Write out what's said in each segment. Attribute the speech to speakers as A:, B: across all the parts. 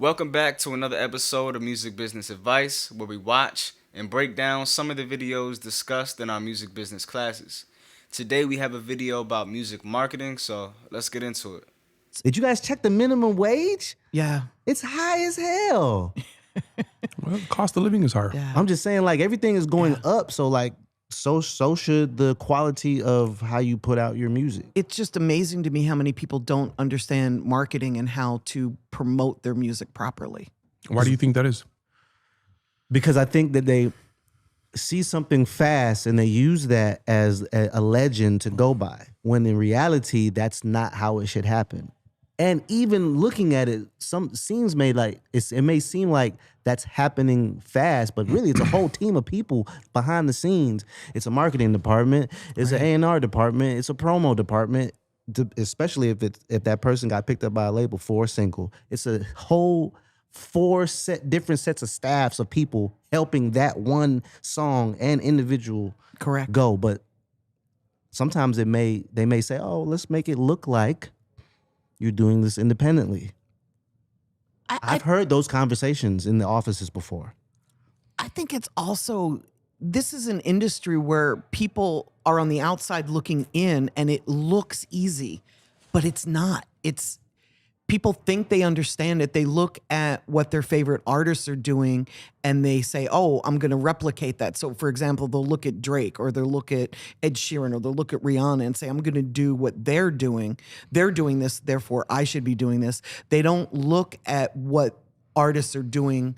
A: Welcome back to another episode of Music Business Advice, where we watch and break down some of the videos discussed in our music business classes. Today we have a video about music marketing, so let's get into it.
B: Did you guys check the minimum wage?
C: Yeah.
B: It's high as hell.
D: Well, the cost of living is higher.
C: Yeah.
B: I'm just saying, like, everything is going up. So should the quality of how you put out your music.
C: It's just amazing to me how many people don't understand marketing and how to promote their music properly.
D: Why do you think that is?
B: Because I think that they see something fast and they use that as a legend to go by, when in reality, that's not how it should happen. And even looking at it, it may seem like that's happening fast, but really it's a whole team of people behind the scenes. It's a marketing department, it's an A&R department, it's a promo department, especially if that person got picked up by a label for a single. It's a whole different sets of staffs of people helping that one song and individual
C: Correct.
B: go. But sometimes they may say, oh, let's make it look like you're doing this independently. I've heard those conversations in the offices before.
C: I think it's also, this is an industry where people are on the outside looking in and it looks easy, but it's not. People think they understand it. They look at what their favorite artists are doing and they say, oh, I'm going to replicate that. So, for example, they'll look at Drake or they'll look at Ed Sheeran or they'll look at Rihanna and say, I'm going to do what they're doing. They're doing this, therefore I should be doing this. They don't look at what artists are doing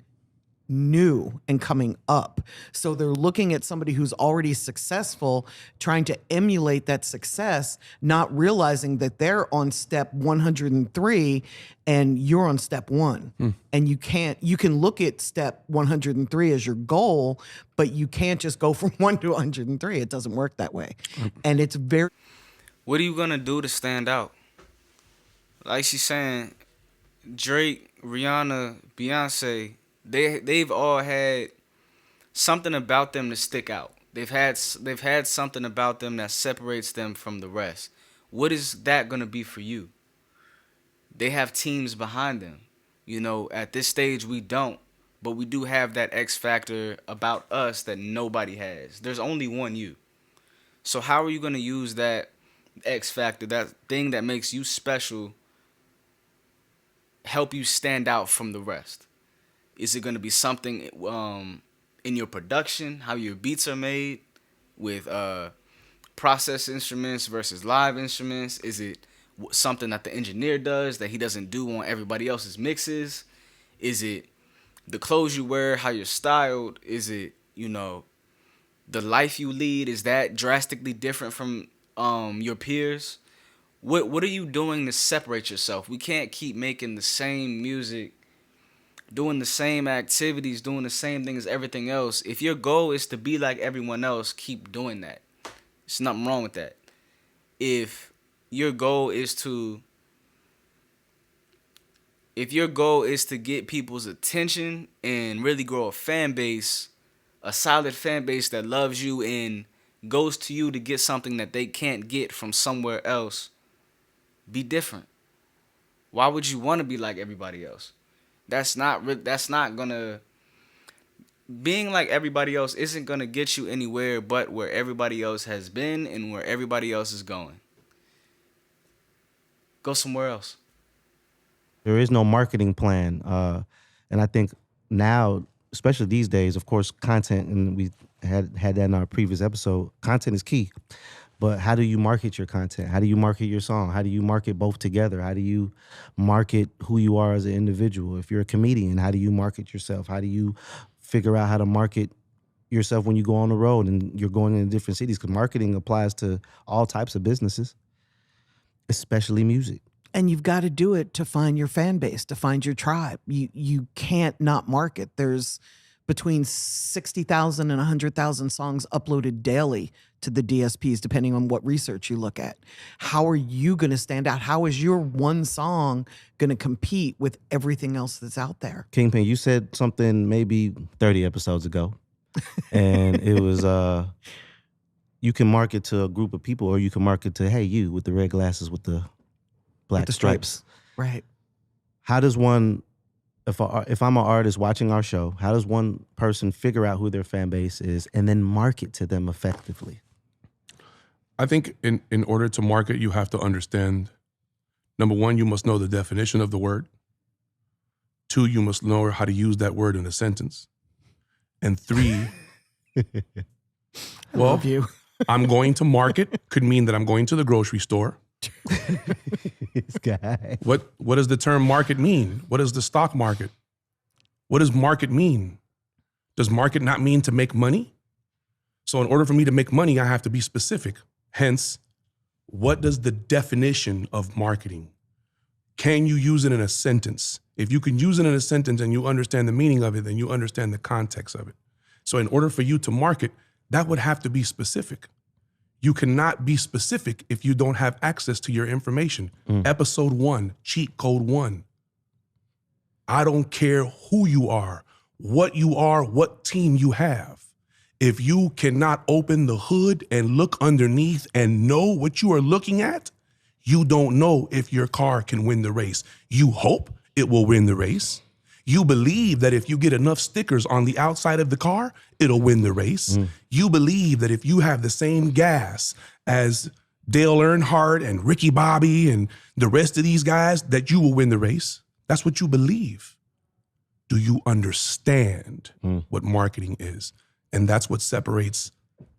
C: new and coming up. So they're looking at somebody who's already successful, trying to emulate that success, not realizing that they're on step 103 and you're on step 1. And you can look at step 103 as your goal, but you can't just go from 1 to 103. It doesn't work that way. And it's very...
A: What are you gonna do to stand out? Like she's saying, Drake, Rihanna, Beyonce, they've all had something about them to stick out. They've had something about them that separates them from the rest. What is that gonna be for you? They have teams behind them. You know, at this stage we don't, but we do have that X factor about us that nobody has. There's only one you. So how are you gonna use that X factor, that thing that makes you special, help you stand out from the rest? Is it going to be something in your production, how your beats are made with process instruments versus live instruments? Is it something that the engineer does that he doesn't do on everybody else's mixes? Is it the clothes you wear, how you're styled? Is it, the life you lead? Is that drastically different from your peers? What are you doing to separate yourself? We can't keep making the same music, doing the same activities, doing the same thing as everything else. If your goal is to be like everyone else, keep doing that. There's nothing wrong with that. If your goal is to get people's attention and really grow a fan base, a solid fan base that loves you and goes to you to get something that they can't get from somewhere else, be different. Why would you want to be like everybody else? Being like everybody else isn't gonna get you anywhere but where everybody else has been and where everybody else is going. Go somewhere else.
B: There is no marketing plan. And I think now, especially these days, of course, content, and we had that in our previous episode, content is key. But how do you market your content? How do you market your song? How do you market both together? How do you market who you are as an individual? If you're a comedian, how do you market yourself? How do you figure out how to market yourself when you go on the road and you're going into different cities? Because marketing applies to all types of businesses, especially music.
C: And you've got to do it to find your fan base, to find your tribe. You can't not market. There's between 60,000 and 100,000 songs uploaded daily to the DSPs, depending on what research you look at. How are you going to stand out? How is your one song going to compete with everything else that's out there?
B: Kingpin, you said something maybe 30 episodes ago, and it was you can market to a group of people, or you can market to, hey, you with the red glasses with the black
C: With the
B: stripes.
C: Right.
B: How does one if I'm an artist watching our show, how does one person figure out who their fan base is and then market to them effectively?
D: I think in order to market, you have to understand, number one, you must know the definition of the word. 2, you must know how to use that word in a sentence. And 3, well,
C: Love you.
D: I'm going to market could mean that I'm going to the grocery store.
B: This guy.
D: What does the term market mean? What is the stock market? What does market mean? Does market not mean to make money? So in order for me to make money, I have to be specific. Hence, what does the definition of marketing? Can you use it in a sentence? If you can use it in a sentence and you understand the meaning of it, then you understand the context of it. So in order for you to market, that would have to be specific. You cannot be specific if you don't have access to your information. Episode 1, cheat code 1. I don't care who you are, what team you have. If you cannot open the hood and look underneath and know what you are looking at, you don't know if your car can win the race. You hope it will win the race. You believe that if you get enough stickers on the outside of the car, it'll win the race. You believe that if you have the same gas as Dale Earnhardt and Ricky Bobby and the rest of these guys, that you will win the race. That's what you believe. Do you understand what marketing is? And that's what separates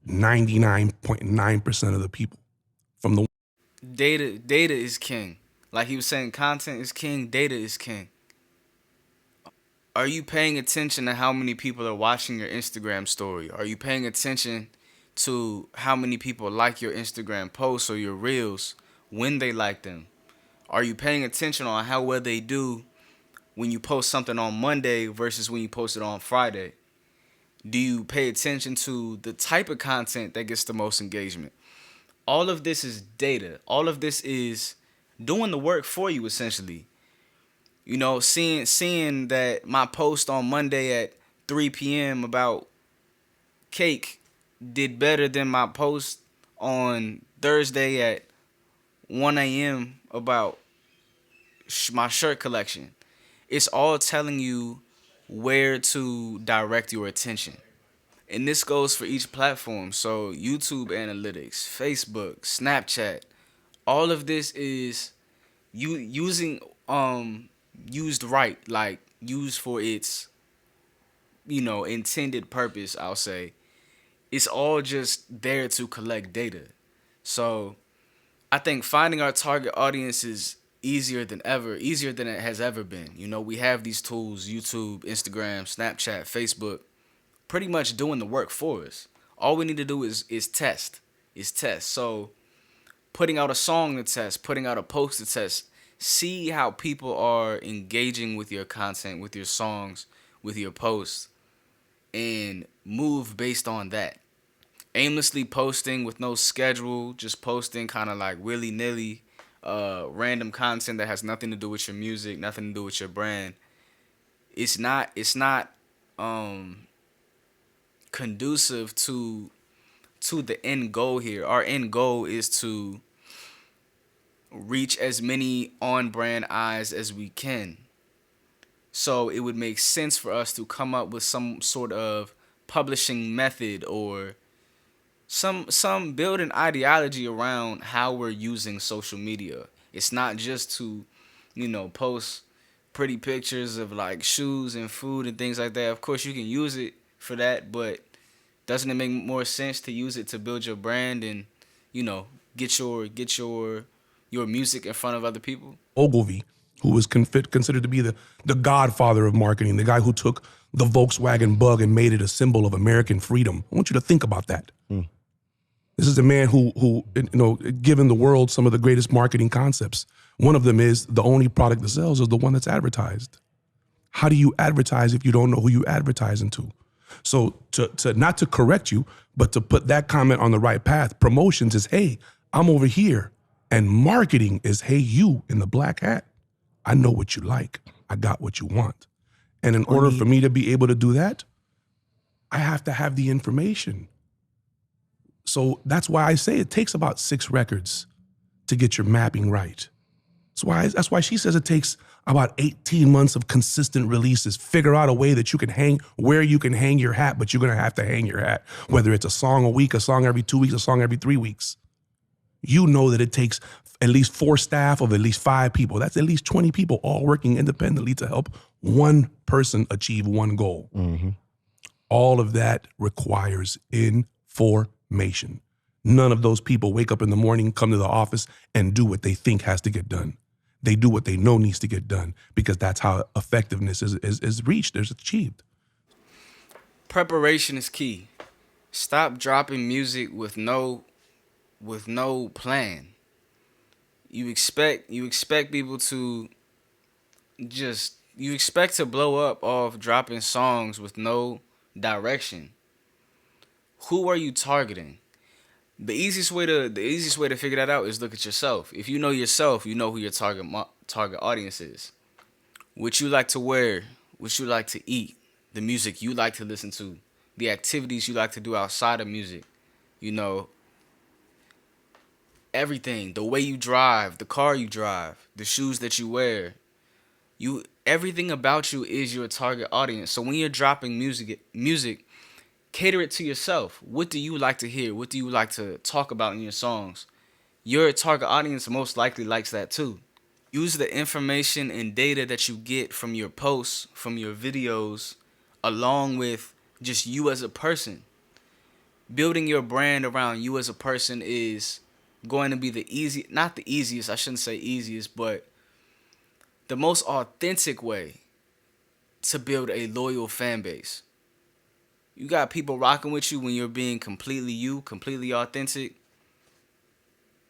D: 99.9% of the people from the
A: Data is king. Like he was saying, content is king, data is king. Are you paying attention to how many people are watching your Instagram story? Are you paying attention to how many people like your Instagram posts or your reels when they like them? Are you paying attention on how well they do when you post something on Monday versus when you post it on Friday? Do you pay attention to the type of content that gets the most engagement? All of this is data. All of this is doing the work for you, essentially. You know, seeing that my post on Monday at 3 p.m. about cake did better than my post on Thursday at 1 a.m. about my shirt collection. It's all telling you where to direct your attention. And this goes for each platform. So YouTube analytics, Facebook, Snapchat, all of this is used right, like used for its, intended purpose, I'll say. It's all just there to collect data. So I think finding our target audience is easier than ever, easier than it has ever been. We have these tools, YouTube, Instagram, Snapchat, Facebook, pretty much doing the work for us. All we need to do is test. So putting out a song to test, putting out a post to test, see how people are engaging with your content, with your songs, with your posts, and move based on that. Aimlessly posting with no schedule, just posting kind of like willy-nilly, random content that has nothing to do with your music, nothing to do with your brand. It's not conducive to the end goal here. Our end goal is to reach as many on-brand eyes as we can. So it would make sense for us to come up with some sort of publishing method or some building ideology around how we're using social media. It's not just to, post pretty pictures of like shoes and food and things like that. Of course, you can use it for that, but doesn't it make more sense to use it to build your brand and, get your music in front of other people?
D: Ogilvy, who was considered to be the godfather of marketing, the guy who took the Volkswagen Bug and made it a symbol of American freedom. I want you to think about that. This is a man who given the world some of the greatest marketing concepts. One of them is the only product that sells is the one that's advertised. How do you advertise if you don't know who you're advertising to? So to not to correct you, but to put that comment on the right path. Promotions is, hey, I'm over here. And marketing is, hey, you in the black hat. I know what you like. I got what you want. And in order for me to be able to do that, I have to have the information. So that's why I say it takes about 6 records to get your mapping right. That's why she says it takes About 18 months of consistent releases. Figure out a way that you can hang, where you can hang your hat, but you're gonna have to hang your hat. Whether it's a song a week, a song every 2 weeks, a song every 3 weeks. You know that it takes at least 4 staff of at least 5 people. That's at least 20 people all working independently to help one person achieve one goal. All of that requires information. None of those people wake up in the morning, come to the office, and do what they think has to get done. They do what they know needs to get done because that's how effectiveness is reached, is achieved.
A: Preparation is key. Stop dropping music with no plan. You expect people to you expect to blow up off dropping songs with no direction. Who are you targeting? The easiest way to figure that out is look at yourself. If you know yourself, you know who your target audience is. What you like to wear, what you like to eat, the music you like to listen to, the activities you like to do outside of music. You know, everything, the way you drive, the car you drive, the shoes that you wear. Everything about you is your target audience. So when you're dropping music, cater it to yourself. What do you like to hear? What do you like to talk about in your songs? Your target audience most likely likes that too. Use the information and data that you get from your posts, from your videos, along with just you as a person. Building your brand around you as a person is going to be not the easiest, I shouldn't say easiest, but the most authentic way to build a loyal fan base. You got people rocking with you when you're being completely you, completely authentic.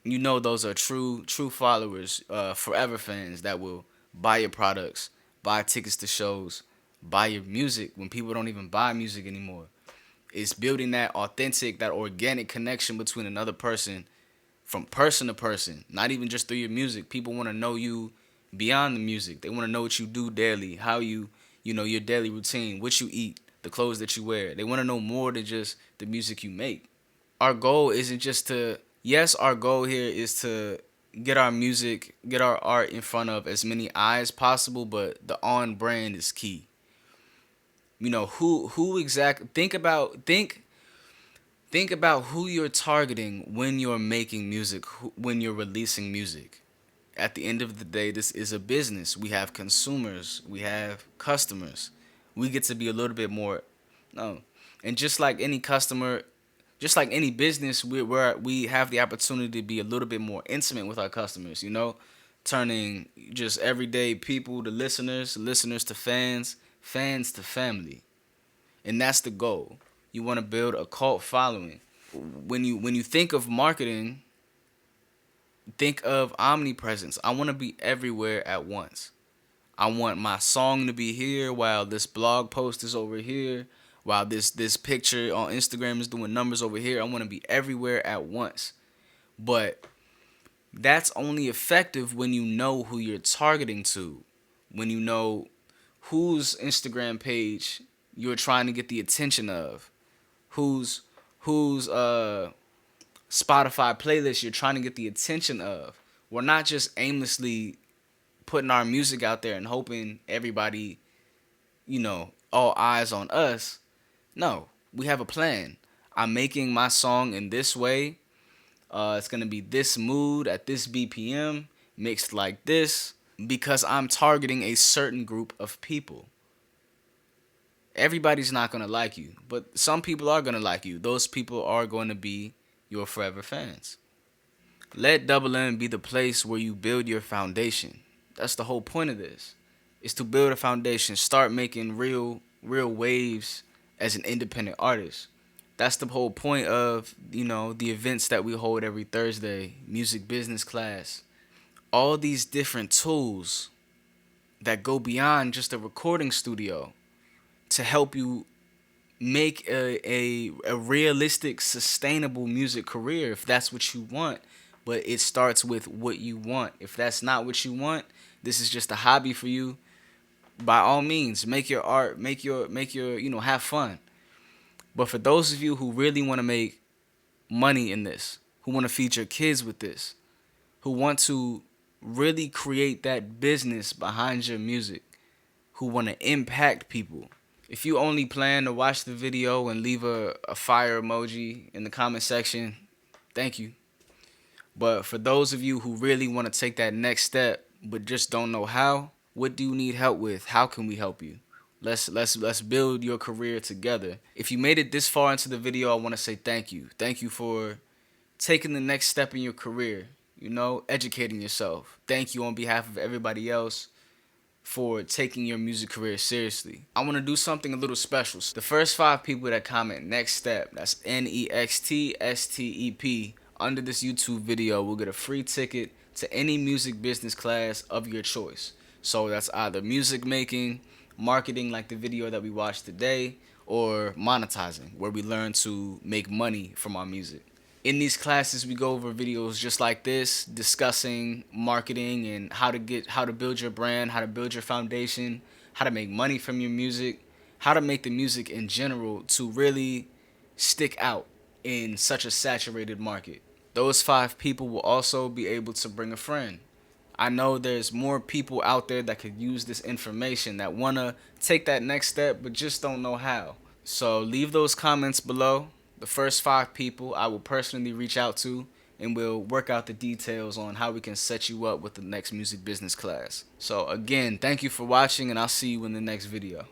A: You know those are true followers, forever fans that will buy your products, buy tickets to shows, buy your music when people don't even buy music anymore. It's building that authentic, that organic connection between another person from person to person, not even just through your music. People want to know you beyond the music. They want to know what you do daily, how you know, your daily routine, what you eat, the clothes that you wear. They want to know more than just the music you make. Our goal isn't just our goal here is to get our music, get our art in front of as many eyes possible, but the on brand is key. You know, think about who you're targeting when you're making music, when you're releasing music. At the end of the day, this is a business. We have consumers, we have customers. We get to be a little bit more, and just like any customer, just like any business, we have the opportunity to be a little bit more intimate with our customers, you know, turning just everyday people to listeners to fans, fans to family. And that's the goal. You want to build a cult following. When you think of marketing, think of omnipresence. I want to be everywhere at once. I want my song to be here while this blog post is over here, while this picture on Instagram is doing numbers over here. I want to be everywhere at once. But that's only effective when you know who you're targeting to, when you know whose Instagram page you're trying to get the attention of, whose Spotify playlist you're trying to get the attention of. We're not just aimlessly putting our music out there and hoping everybody, you know, all eyes on us. No, we have a plan. I'm making my song in this way. It's going to be this mood at this BPM, mixed like this, because I'm targeting a certain group of people. Everybody's not going to like you, but some people are going to like you. Those people are going to be your forever fans. Let Double M be the place where you build your foundation. That's the whole point of this, is to build a foundation. Start making real waves as an independent artist. That's the whole point of, you know, the events that we hold every Thursday, music business class. All these different tools that go beyond just a recording studio to help you make a realistic, sustainable music career if that's what you want. But it starts with what you want. If that's not what you want, this is just a hobby for you. By all means, make your art, make your, you know, have fun. But for those of you who really want to make money in this, who want to feed your kids with this, who want to really create that business behind your music, who want to impact people. If you only plan to watch the video and leave a fire emoji in the comment section, thank you. But for those of you who really want to take that next step but just don't know how, what do you need help with? How can we help you? Let's build your career together. If you made it this far into the video, I want to say thank you. Thank you for taking the next step in your career, educating yourself. Thank you on behalf of everybody else for taking your music career seriously. I want to do something a little special. The first 5 people that comment next step, that's NEXTSTEP, under this YouTube video will get a free ticket to any music business class of your choice. So that's either music making, marketing like the video that we watched today, or monetizing, where we learn to make money from our music. In these classes, we go over videos just like this, discussing marketing and how to build your brand, how to build your foundation, how to make money from your music, how to make the music in general to really stick out in such a saturated market. Those 5 people will also be able to bring a friend. I know there's more people out there that could use this information, that want to take that next step but just don't know how. So leave those comments below. The first 5 people I will personally reach out to, and we'll work out the details on how we can set you up with the next music business class. So again, thank you for watching, and I'll see you in the next video.